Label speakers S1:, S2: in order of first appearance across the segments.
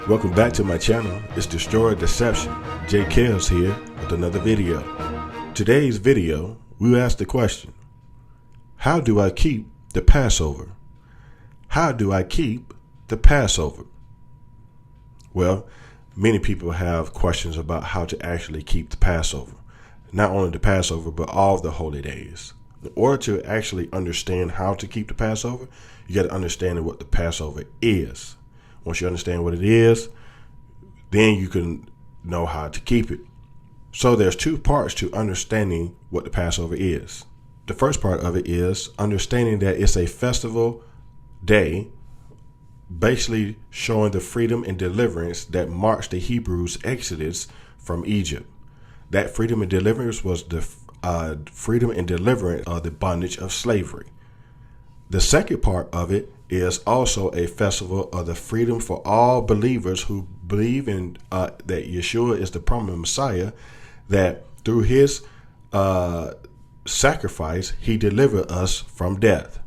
S1: Welcome back to my channel. It's Destroy Deception. J. Kells here with another video. Today's video, we ask the question, how do I keep the Passover? How do I keep the Passover? Well, many people have questions about how to actually keep the Passover. Not only the Passover, but all the holy days. In order to actually understand how to keep the Passover, you got to understand what the Passover is. Once you understand what it is, then you can know how to keep it. So there's two parts to understanding what the Passover is. The first part of it is understanding that it's a festival day, basically showing the freedom and deliverance that marked the Hebrews' exodus from Egypt. That freedom and deliverance was the freedom and deliverance of the bondage of slavery. The second part of it is also a festival of the freedom for all believers who believe in that Yeshua is the promised Messiah, that through his sacrifice, he delivered us from death,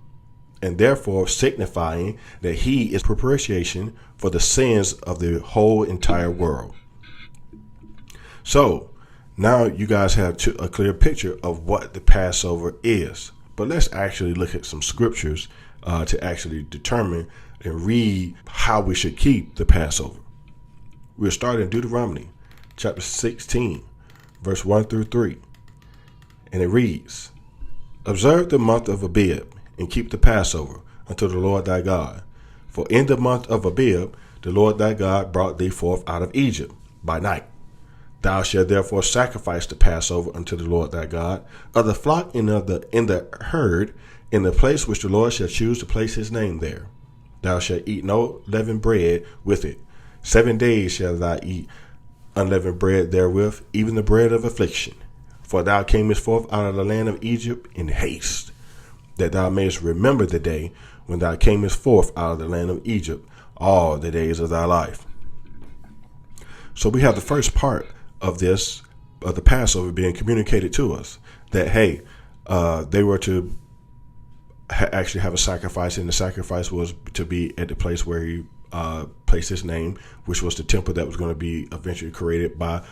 S1: and therefore signifying that he is propitiation for the sins of the whole entire world. So now you guys have a clear picture of what the Passover is. But let's actually look at some scriptures to actually determine and read how we should keep the Passover. We'll start in Deuteronomy chapter 16, verse 1 through 3. And it reads, "Observe the month of Abib and keep the Passover unto the Lord thy God. For in the month of Abib the Lord thy God brought thee forth out of Egypt by night. Thou shalt therefore sacrifice the Passover unto the Lord thy God, of the flock and of the herd, in the place which the Lord shall choose to place his name there. Thou shalt eat no leavened bread with it. 7 days shalt thou eat unleavened bread therewith, even the bread of affliction. For thou camest forth out of the land of Egypt in haste, that thou mayest remember the day when thou camest forth out of the land of Egypt all the days of thy life." So we have the first part of this, of the Passover being communicated to us, that, hey, they were to actually have a sacrifice, and the sacrifice was to be at the place where he placed his name, which was the temple that was going to be eventually created by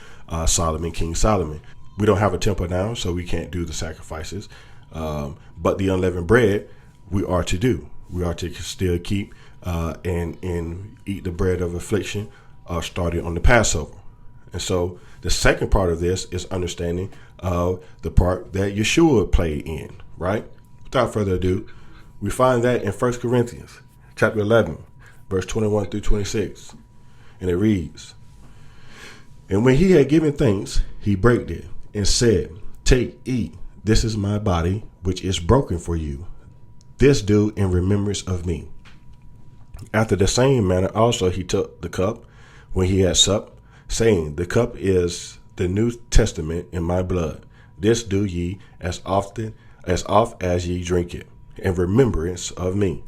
S1: King Solomon. We don't have a temple now, so we can't do the sacrifices. But the unleavened bread, we are to do. We are to still keep and eat the bread of affliction starting on the Passover. And so the second part of this is understanding the part that Yeshua played in, right? Without further ado, we find that in 1 Corinthians chapter 11, verse 21 through 26. And it reads, "And when he had given thanks, he brake it and said, Take, eat, this is my body, which is broken for you. This do in remembrance of me. After the same manner also he took the cup when he had supped, saying, The cup is the New Testament in my blood. This do ye as oft as ye drink it, in remembrance of me.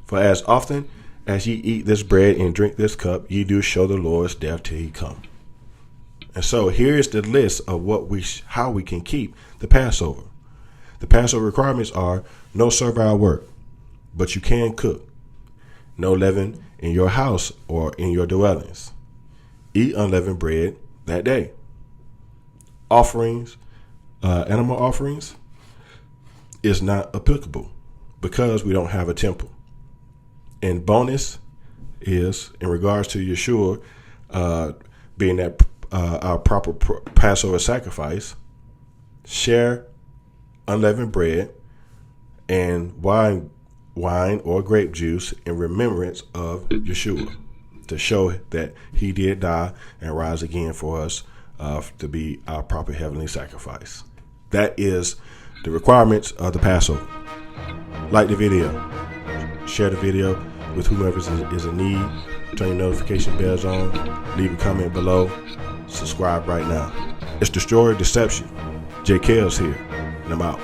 S1: For as often as ye eat this bread and drink this cup, ye do show the Lord's death till he come." And so here is the list of how we can keep the Passover. The Passover requirements are no servile work, but you can cook. No leaven in your house or in your dwellings. Eat unleavened bread that day. Offerings, animal offerings, is not applicable because we don't have a temple. And bonus is, in regards to Yeshua being that our proper Passover sacrifice, share unleavened bread and wine or grape juice in remembrance of Yeshua, to show that he did die and rise again for us to be our proper heavenly sacrifice. That is the requirements of the Passover. Like the video, share the video with whomever is in need, turn your notification bells on, leave a comment below, subscribe right now. It's Destroy Deception. J. Kells here, and I'm out.